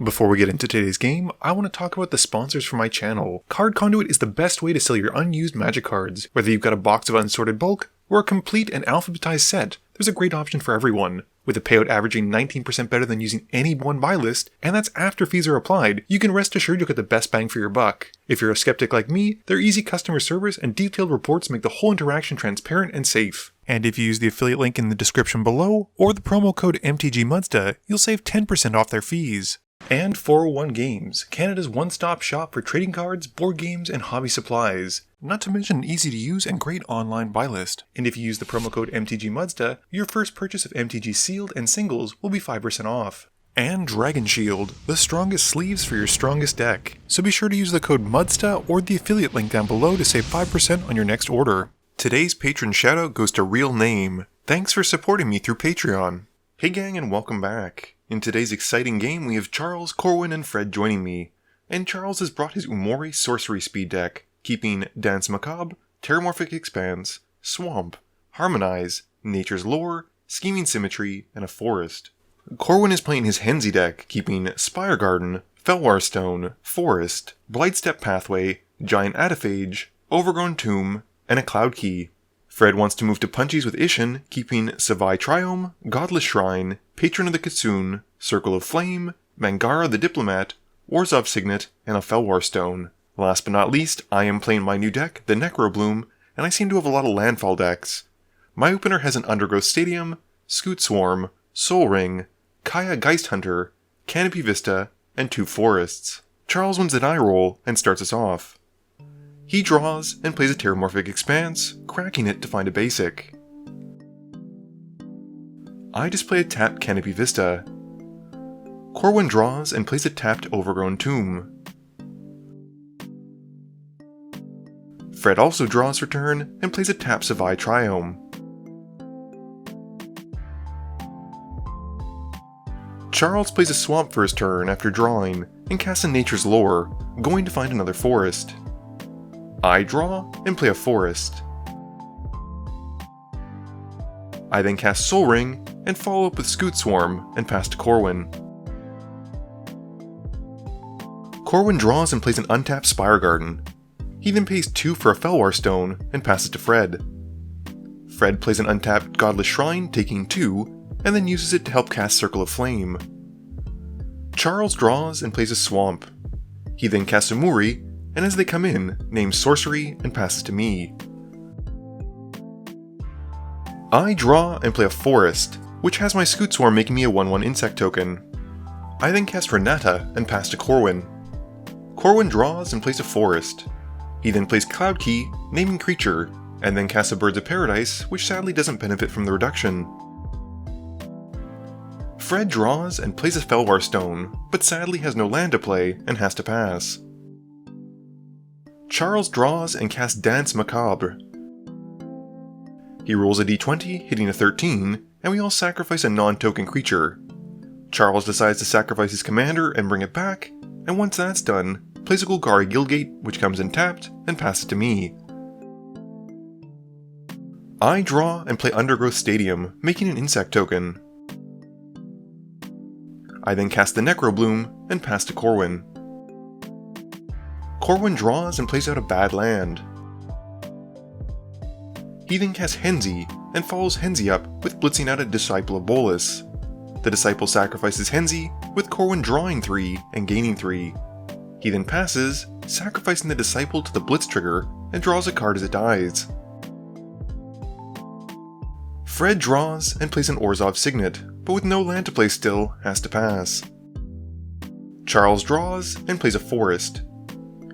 Before we get into today's game, I want to talk about the sponsors for my channel. Card Conduit is the best way to sell your unused Magic cards. Whether you've got a box of unsorted bulk, or a complete and alphabetized set, there's a great option for everyone. With a payout averaging 19% better than using any one buy list, and that's after fees are applied, you can rest assured you'll get the best bang for your buck. If you're a skeptic like me, their easy customer service and detailed reports make the whole interaction transparent and safe. And if you use the affiliate link in the description below, or the promo code MTGMUDSTA, you'll save 10% off their fees. And 401 Games, Canada's one-stop shop for trading cards, board games, and hobby supplies. Not to mention an easy-to-use and great online buy list. And if you use the promo code MTGMUDSTA, your first purchase of MTG sealed and singles will be 5% off. And Dragon Shield, the strongest sleeves for your strongest deck. So be sure to use the code MUDSTA or the affiliate link down below to save 5% on your next order. Today's patron shoutout goes to Real Name. Thanks for supporting me through Patreon. Hey gang, and welcome back. In today's exciting game, we have Charles, Corwin, and Fred joining me. And Charles has brought his Umori sorcery speed deck, keeping Dance Macabre, Terramorphic Expanse, Swamp, Harmonize, Nature's Lore, Scheming Symmetry, and a Forest. Corwin is playing his Henzie deck, keeping Spire Garden, Felwar Stone, Forest, Blightstep Pathway, Giant Adaphage, Overgrown Tomb, and a Cloud Key. Fred wants to move to punchies with Isshin, keeping Savai Triome, Godless Shrine, Patron of the Kitsune, Circle of Flame, Mangara the Diplomat, Orzhov Signet, and a Felwar Stone. Last but not least, I am playing my new deck, the Necrobloom, and I seem to have a lot of landfall decks. My opener has an Undergrowth Stadium, Scoot Swarm, Soul Ring, Kaya Geist Hunter, Canopy Vista, and 2 forests. Charles wins the die roll and starts us off. He draws and plays a Terramorphic Expanse, cracking it to find a basic. I display a tapped Canopy Vista. Corwin draws and plays a tapped Overgrown Tomb. Fred also draws for turn and plays a tapped Savai Triome. Charles plays a Swamp for his turn after drawing and casts a Nature's Lore, going to find another forest. I draw and play a Forest. I then cast Soul Ring and follow up with Scoot Swarm and pass to Corwin. Corwin draws and plays an untapped Spire Garden. He then pays 2 for a Felwar Stone and passes to Fred. Fred plays an untapped Godless Shrine, taking 2, and then uses it to help cast Circle of Flame. Charles draws and plays a Swamp. He then casts Umori, and as they come in, names Sorcery and passes to me. I draw and play a Forest, which has my Scoot Swarm making me a 1/1 insect token. I then cast Renata and pass to Corwin. Corwin draws and plays a Forest. He then plays Cloud Key, naming creature, and then casts a Birds of Paradise, which sadly doesn't benefit from the reduction. Fred draws and plays a Felwar Stone, but sadly has no land to play and has to pass. Charles draws and casts Dance Macabre. He rolls a d20, hitting a 13, and we all sacrifice a non-token creature. Charles decides to sacrifice his commander and bring it back, and once that's done, plays a Golgari Guildgate, which comes in tapped, and passes to me. I draw and play Undergrowth Stadium, making an insect token. I then cast the Necrobloom and pass to Corwin. Corwin draws and plays out a bad land. He then casts Henzie and follows Henzie up with blitzing out a Disciple of Bolas. The Disciple sacrifices Henzie, with Corwin drawing 3 and gaining 3. He then passes, sacrificing the Disciple to the Blitz trigger and draws a card as it dies. Fred draws and plays an Orzhov Signet, but with no land to play still, has to pass. Charles draws and plays a Forest.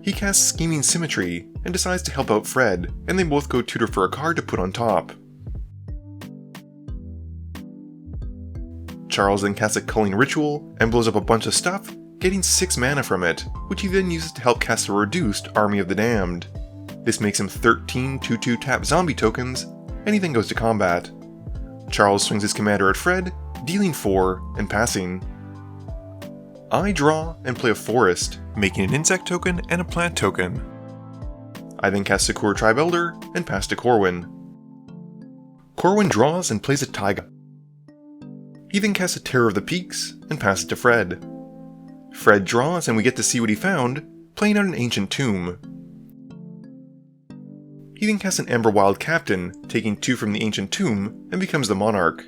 He casts Scheming Symmetry and decides to help out Fred, and they both go tutor for a card to put on top. Charles then casts a Culling Ritual and blows up a bunch of stuff, getting 6 mana from it, which he then uses to help cast a reduced Army of the Damned. This makes him 13 2/2 tap zombie tokens, and he then goes to combat. Charles swings his commander at Fred, dealing 4 and passing. I draw and play a Forest, making an insect token and a plant token. I then cast Sakura Tribe Elder and pass to Corwin. Corwin draws and plays a Taiga. He then casts a Terror of the Peaks and passes to Fred. Fred draws and we get to see what he found, playing out an ancient tomb. He then casts an Emberwild Captain, taking 2 from the ancient tomb, and becomes the Monarch.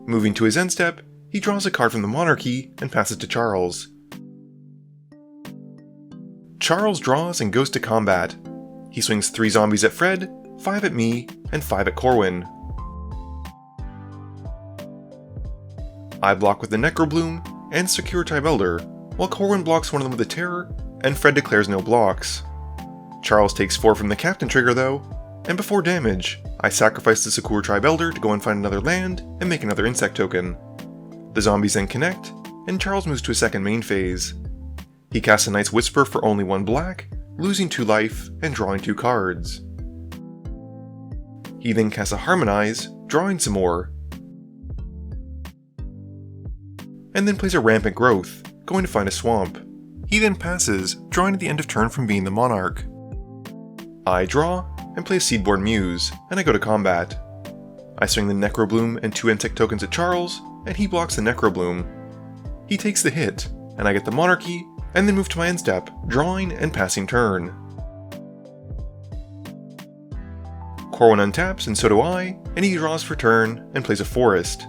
Moving to his end step, he draws a card from the Monarchy and passes to Charles. Charles draws and goes to combat. He swings 3 zombies at Fred, 5 at me, and 5 at Corwin. I block with the Necrobloom and secure Tribe Elder, while Corwin blocks one of them with a Terror, and Fred declares no blocks. Charles takes 4 from the Captain trigger though, and before damage, I sacrifice the Secure Tribe Elder to go and find another land and make another insect token. The zombies then connect, and Charles moves to his second main phase. He casts a Night's Whisper for only 1 black, losing 2 life, and drawing 2 cards. He then casts a Harmonize, drawing some more, and then plays a Rampant Growth, going to find a swamp. He then passes, drawing at the end of turn from being the Monarch. I draw, and play a Seedborn Muse, and I go to combat. I swing the Necrobloom and 2 insect tokens at Charles, and he blocks the Necrobloom. He takes the hit, and I get the Monarchy, and then move to my end step, drawing and passing turn. Corwin untaps, and so do I, and he draws for turn, and plays a Forest.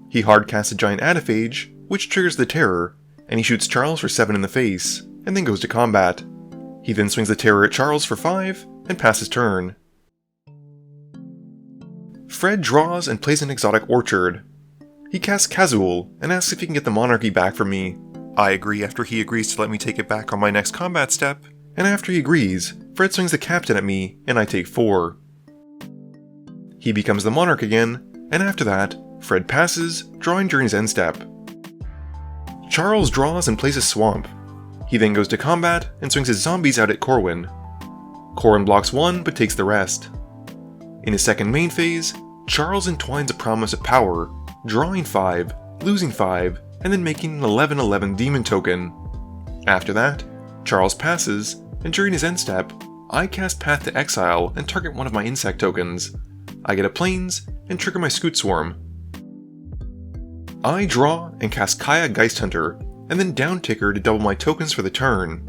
He hard casts a Giant Adaphage, which triggers the Terror, and he shoots Charles for 7 in the face, and then goes to combat. He then swings the Terror at Charles for 5, and passes turn. Fred draws and plays an Exotic Orchard. He casts Kazul, and asks if he can get the Monarchy back from me. I agree after he agrees to let me take it back on my next combat step, and after he agrees, Fred swings the Captain at me, and I take 4. He becomes the Monarch again, and after that, Fred passes, drawing during his end step. Charles draws and plays a Swamp. He then goes to combat and swings his zombies out at Corwin. Corwin blocks 1 but takes the rest. In his second main phase, Charles entwines a Promise of Power, drawing 5, losing 5, and then making an 11/11 demon token. After that, Charles passes, and during his end step, I cast Path to Exile and target one of my insect tokens. I get a Plains and trigger my Scoot Swarm. I draw and cast Kaya Geist Hunter, and then down ticker to double my tokens for the turn.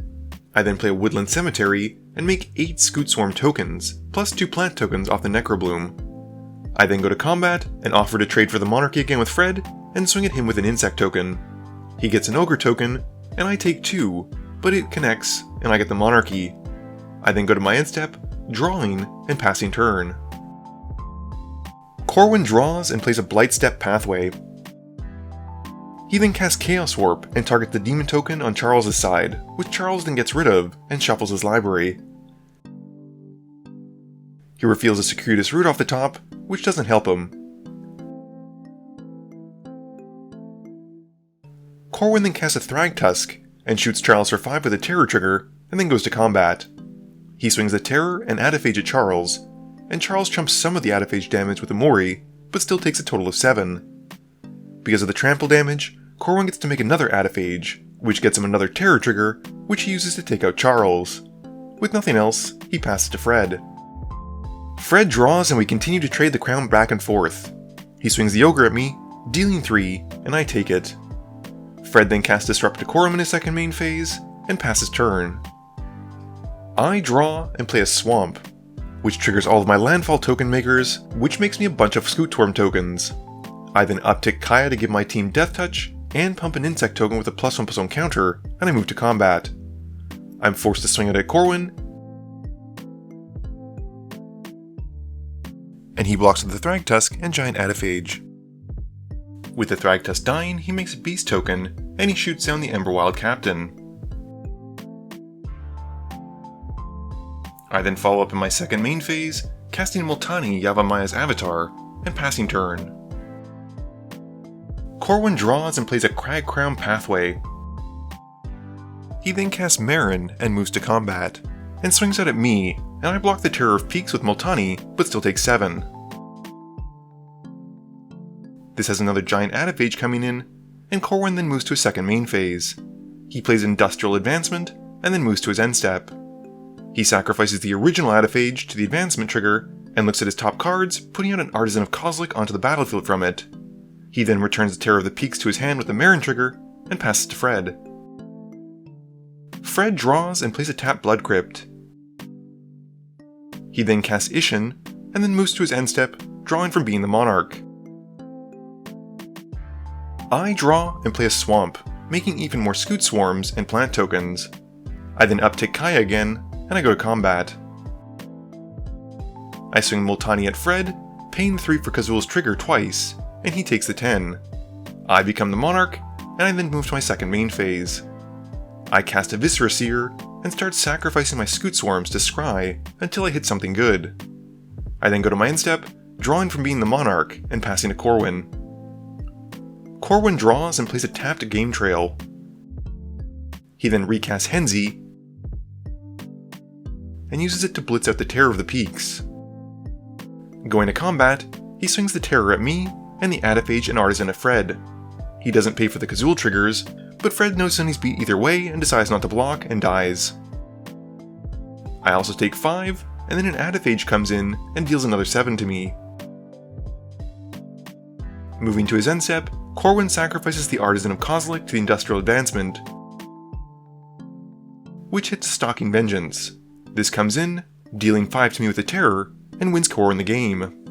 I then play a Woodland Cemetery and make 8 Scoot Swarm tokens, plus 2 plant tokens off the Necrobloom. I then go to combat and offer to trade for the Monarchy again with Fred, and swing at him with an insect token. He gets an Ogre token, and I take 2, but it connects, and I get the Monarchy. I then go to my end step, drawing, and passing turn. Corwin draws and plays a Blightstep Pathway. He then casts Chaos Warp and targets the demon token on Charles' side, which Charles then gets rid of and shuffles his library. He reveals a Circuitous Root off the top, which doesn't help him. Corwin then casts a Thragtusk and shoots Charles for 5 with a Terror trigger, and then goes to combat. He swings the Terror and Adaphage at Charles, and Charles chumps some of the Adaphage damage with Umori, but still takes a total of 7. Because of the trample damage, Corwin gets to make another Adaphage, which gets him another Terror trigger, which he uses to take out Charles. With nothing else, he passes to Fred. Fred draws and we continue to trade the crown back and forth. He swings the Ogre at me, dealing 3, and I take it. Fred then casts Disrupt Decorum in his second main phase, and passes turn. I draw and play a Swamp, which triggers all of my landfall token makers, which makes me a bunch of Scootorm tokens. I then uptick Kaya to give my team Death Touch, and pump an insect token with a +1/+1 counter, and I move to combat. I'm forced to swing it at Corwin, and he blocks with the Thragtusk and Giant Adaphage. With the Thragtusk dying, he makes a Beast token, and he shoots down the Emberwild Captain. I then follow up in my second main phase, casting Multani Yavamaya's Avatar, and passing turn. Corwin draws and plays a Crag Crown Pathway. He then casts Marin and moves to combat, and swings out at me, and I block the Terror of Peaks with Multani, but still take 7. This has another Giant Adaphage coming in, and Corwin then moves to his second main phase. He plays Industrial Advancement, and then moves to his end step. He sacrifices the original Adaphage to the advancement trigger, and looks at his top cards, putting out an Artisan of Kozilek onto the battlefield from it. He then returns the Terror of the Peaks to his hand with a Marin trigger, and passes to Fred. Fred draws and plays a tapped Blood Crypt. He then casts Isshin, and then moves to his end step, drawing from being the Monarch. I draw and play a Swamp, making even more Scoot Swarms and plant tokens. I then uptick Kaya again, and I go to combat. I swing Multani at Fred, paying 3 for Kazul's trigger twice, and he takes the 10. I become the Monarch, and I then move to my second main phase. I cast a Viscera Seer, and start sacrificing my Scoot Swarms to scry until I hit something good. I then go to my end step, drawing from being the Monarch, and passing to Corwin. Corwin draws and plays a tapped Game Trail. He then recasts Henzie, and uses it to blitz out the Terror of the Peaks. Going to combat, he swings the Terror at me, and the Adaphage and Artisan at Fred. He doesn't pay for the Kazul triggers, but Fred knows Sunny's beat either way and decides not to block and dies. I also take 5, and then an Adaphage comes in and deals another 7 to me. Moving to his end step, Corwin sacrifices the Artisan of Kozilek to the Industrial Advancement, which hits Stalking Vengeance. This comes in, dealing 5 to me with a Terror, and wins Corwin the game.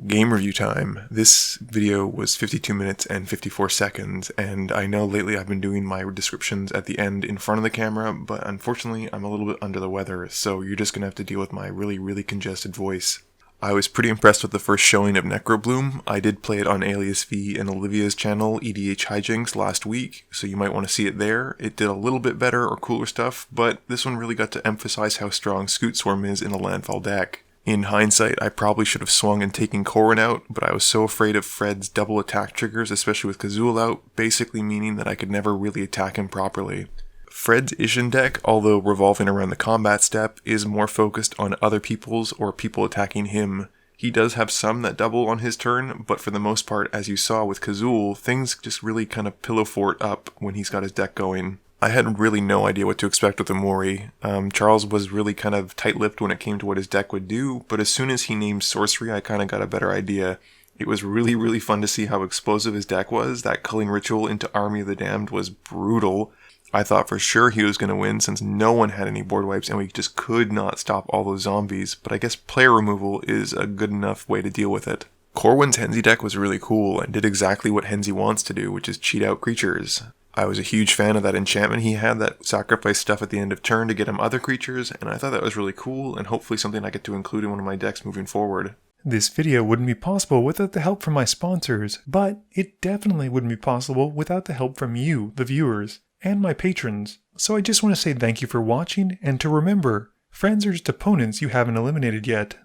Game review time. This video was 52 minutes and 54 seconds, and I know lately I've been doing my descriptions at the end in front of the camera, but unfortunately I'm a little bit under the weather, so you're just gonna have to deal with my really congested voice. I was pretty impressed with the first showing of Necrobloom. I did play it on Alias V and Olivia's channel, EDH Hijinks, last week, so you might want to see it there. It did a little bit better or cooler stuff, but this one really got to emphasize how strong Scoot Swarm is in a landfall deck. In hindsight, I probably should have swung and taken Corwin out, but I was so afraid of Fred's double attack triggers, especially with Kazul out, basically meaning that I could never really attack him properly. Fred's Isshin deck, although revolving around the combat step, is more focused on other people's or people attacking him. He does have some that double on his turn, but for the most part, as you saw with Kazul, things just really kind of pillow fort up when he's got his deck going. I had really no idea what to expect with Umori. Charles was really kind of tight-lipped when it came to what his deck would do, but as soon as he named Sorcery, I kind of got a better idea. It was really fun to see how explosive his deck was. That Culling Ritual into Army of the Damned was brutal. I thought for sure he was going to win since no one had any board wipes and we just could not stop all those zombies, but I guess player removal is a good enough way to deal with it. Corwin's Henzie deck was really cool and did exactly what Henzie wants to do, which is cheat out creatures. I was a huge fan of that enchantment he had, that sacrifice stuff at the end of turn to get him other creatures, and I thought that was really cool and hopefully something I get to include in one of my decks moving forward. This video wouldn't be possible without the help from my sponsors, but it definitely wouldn't be possible without the help from you, the viewers, and my patrons. So I just want to say thank you for watching, and to remember, friends are just opponents you haven't eliminated yet.